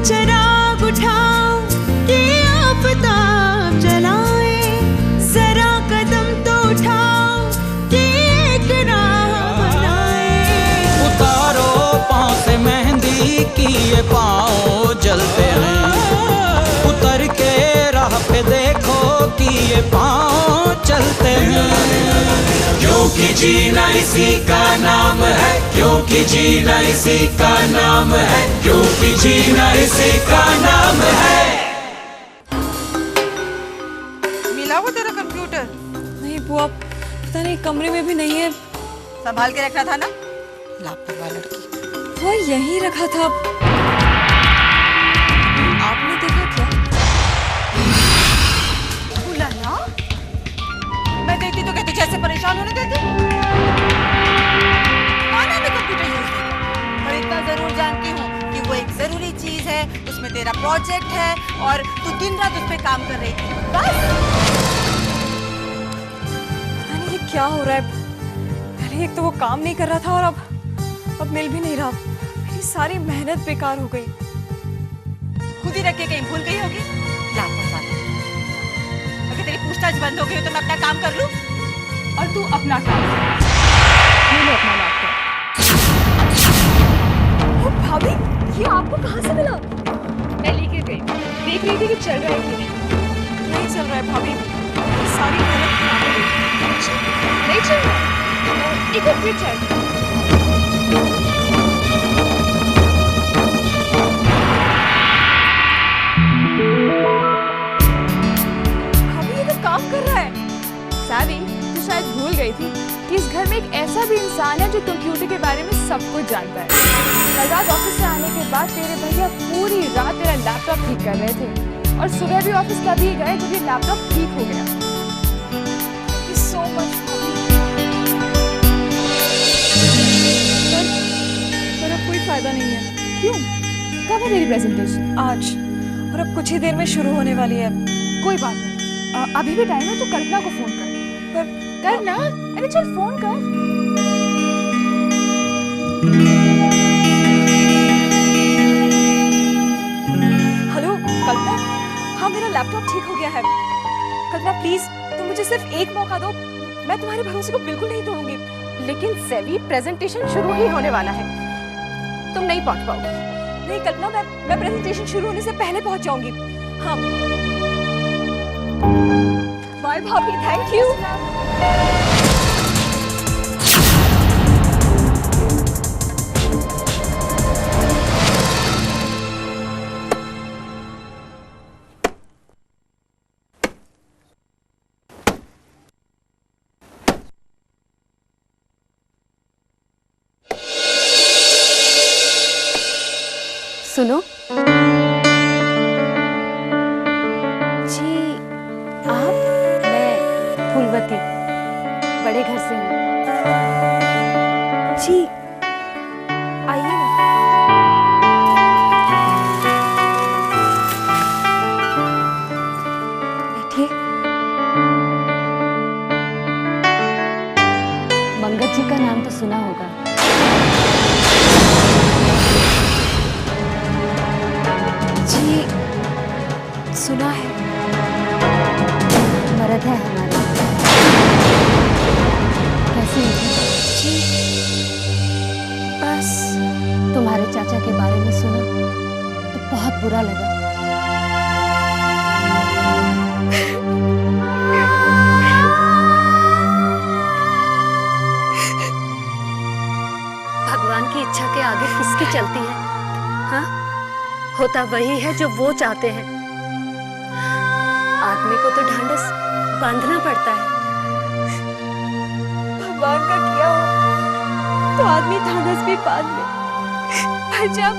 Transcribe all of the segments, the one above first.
चिराग उठाओ कि आफताब जलाए, जरा कदम तो उठाओ कि एक राह बनाए। उतारो पाँव से मेहंदी की ये पाँव जलते हैं, उतर के राह पे देखो कि ये पाँव चलते हैं। क्योंकि जीना इसी का नाम है, क्योंकि जीना इसी का नाम है, क्योंकि जीना इसी का नाम है। मिला वो तेरा कंप्यूटर? नहीं बुआ, पता नहीं कमरे में भी नहीं है। संभाल के रखना था ना, लापरवाह लड़की। वो यहीं रखा था। आपने देखा क्या? भूला ना, मैं देखती तो क्या तुझे ऐसे परेशान होने देती? माना मैं कंप्यूटर यूज नहीं करती, पर इतना जरूर जानती हूँ कि वो एक जरूरी चीज है, उसमें तेरा प्रोजेक्ट है और तू दिन रात उस पे काम कर रही थी। बस पता नहीं ये क्या हो रहा है। पहले एक तो वो काम नहीं कर रहा था और अब मिल भी नहीं रहा। मेरी सारी मेहनत बेकार हो गई। खुद ही रख के कहीं भूल गई होगी। लापरवाह। अगर तेरी पूछताछ बंद हो गई तो मैं अपना काम कर लूं और तू अपना काम कर। ये लो अपना लैपटॉप। भाभी, ये आपको कहाँ से मिला? मैं लेके गई, देख रही थी कि चल रहा है कि नहीं चल रहा है भाभी, सारी मेहनत खराब हो गई। नहीं चल रहा है। एक बार फिर चल। भाभी ये तो काम कर रहा है। सावी, तू शायद भूल गई थी कि इस घर में एक ऐसा भी इंसान है जो कंप्यूटर के बारे में सब कुछ जानता है। कल रात ऑफिस से आने के बाद तेरे भैया पूरी रात तेरा लैपटॉप ठीक कर रहे थे और सुबह भी ऑफिस तभी गए जब ये लैपटॉप ठीक हो गया। Thank you so much, भाभी। पर अब कोई फायदा नहीं है। क्यों? कब है तेरी प्रेजेंटेशन? आज, और अब कुछ ही देर में शुरू होने वाली है। कोई बात नहीं, अभी भी टाइम है, तू कल्पना को फोन कर। पर कर ना, अरे चल फोन कर। हेलो कल्पना, हाँ मेरा लैपटॉप ठीक हो गया है। कल्पना प्लीज, तुम मुझे सिर्फ एक मौका दो, मैं तुम्हारे भरोसे को बिल्कुल नहीं तोड़ूंगी। लेकिन सेवी, प्रेजेंटेशन शुरू ही होने वाला है, तुम नहीं पहुंच पाओगी। नहीं कल्पना, मैं प्रेजेंटेशन शुरू होने से पहले पहुंच जाऊंगी। हाँ बाय भाभी, थैंक यू। सुनो जी, आप? मैं फूलवती, बड़े घर से हूँ। जी आइए ना। बैठिए। मंगत जी का नाम तो सुना होगा। जी सुना है। मर्द है हमारे। कैसी है? जी बस तुम्हारे चाचा के बारे में सुना तो बहुत बुरा लगा। भगवान की इच्छा के आगे किसकी चलती है? हाँ, होता वही है जो वो चाहते हैं। आदमी को तो ढांढस बांधना पड़ता है। भगवान का किया हो तो आदमी ढांढस भी बांध ले, पर जब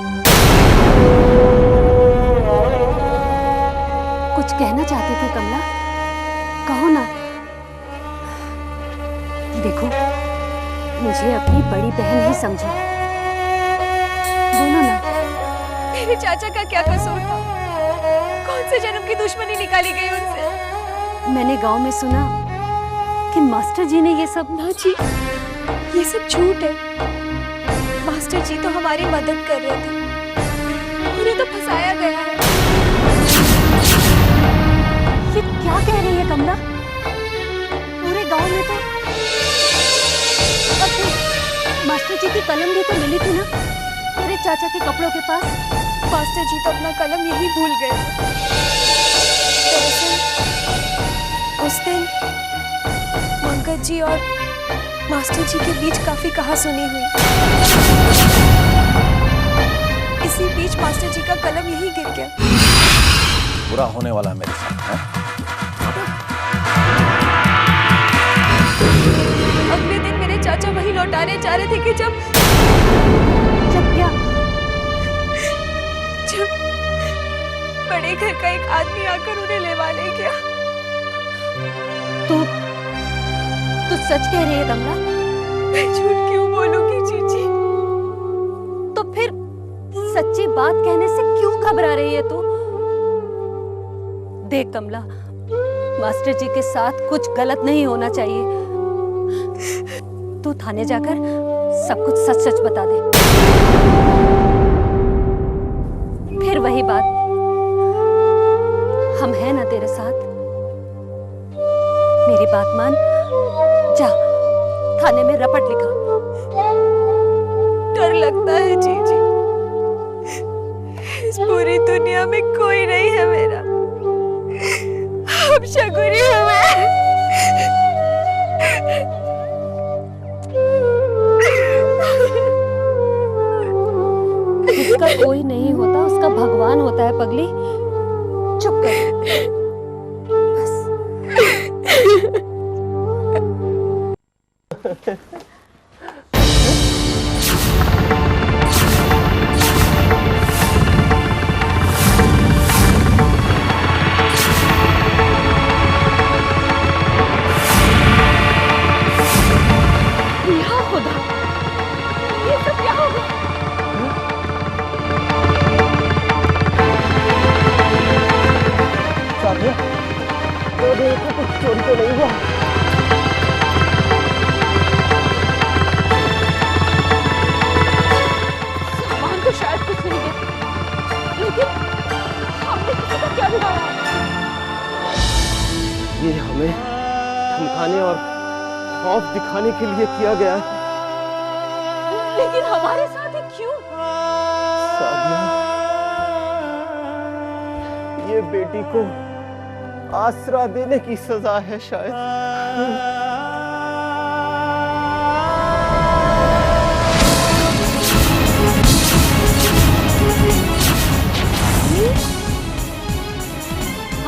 कुछ कहना चाहती थी कमला, कहो ना। देखो, मुझे अपनी बड़ी बहन ही समझो, बोलो ना। मेरे चाचा का क्या कसूर था? कौन से जन्म की दुश्मनी निकाली गई उनसे? मैंने गांव में सुना कि मास्टर जी ने ये सब। ना जी, ये सब झूठ है। मास्टर जी तो हमारी मदद कर रहे थे। उन्हें तो फंसाया गया है। ये क्या कह रही है कमला? पूरे गांव में तो और फिर मास्टर जी की कलम भी तो मिली थी ना तेरे चाचा के कपड़ों के पास। मास्टर जी तो अपना कलम यही भूल गए। दरअसल उस दिन पंकज जी और मास्टर जी के बीच काफी कहासुनी हुई। इसी बीच मास्टर जी का कलम यही गिर गया। बुरा होने वाला है मेरे साथ है? अगले दिन मेरे चाचा वही लौटाने जा रहे थे कि जब क्या? जब बड़े घर का एक आदमी आकर उन्हें लेवाने गया। तू सच कह रही है कमला? मैं झूठ क्यों बोलूंगी जीजी? तो फिर सच्ची बात कहने से क्यों घबरा रही है तू? देख कमला, मास्टर जी के साथ कुछ गलत नहीं होना चाहिए। तू थाने जाकर सब कुछ सच सच बता दे। फिर वही बात, हम हैं ना तेरे साथ। मेरी बात मान, जा थाने में रपट लिखा। डर लगता है जीजी, इस पूरी दुनिया में कोई नहीं है मेरा। अब शगुनी हूँ मैं। जिसका कोई नहीं होता उसका भगवान होता है पगली। चुप कर बस। यहाँ खुदा, ये सब क्या हो गया? चोरी तो नहीं हुआ? सामान तो शायद कुछ नहीं है, लेकिन हमने किसी का क्या बिगाड़ा? ये हमें धमकाने और खौफ दिखाने के लिए किया गया है। लेकिन हमारे साथ ही क्यों? सादिया, ये बेटी को आसरा देने की सजा है शायद।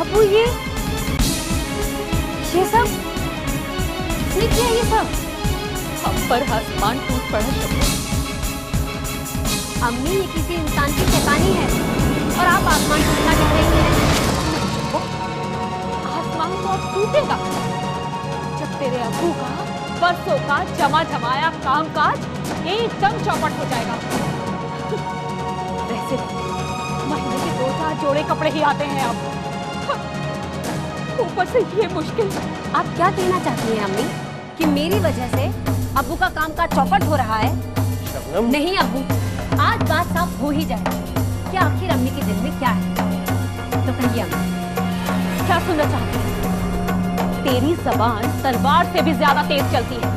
अबू ये सब किसने किया? ये सब हम पर आसमान टूट पड़ा शब्द। अम्मी, ये किसी इंसान की शैतानी है और आप आसमान टूटना कह रही हैं। आसमान तो अब टूटेगा जब तेरे अबू का बरसों का जमा जमाया कामकाज एकदम चौपट हो जाएगा। वैसे महीने के 2-4 जोड़े कपड़े ही आते हैं अब, ऊपर से ये मुश्किल। आप क्या कहना चाहती हैं अम्मी कि मेरी वजह से अब्बू का काम काज चौपट हो रहा है? शबनम, नहीं अब्बू, आज बात साफ हो ही जाएगी कि आखिर अम्मी के दिल में क्या है। तो कहिए अम्मी, क्या सुनना चाहती है? तेरी जबान तलवार से भी ज्यादा तेज चलती है,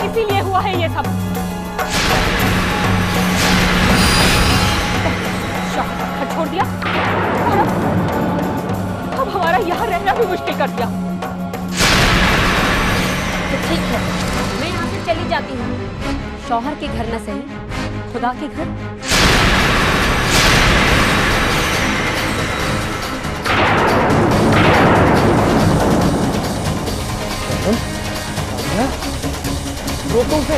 इसीलिए हुआ है ये सब। घर छोड़ दिया और अब हमारा यहाँ रहना भी मुश्किल कर दिया। तो ठीक है, मैं यहाँ से चली जाती हूँ। शौहर के घर न सही, खुदा के घर। रोको उसे।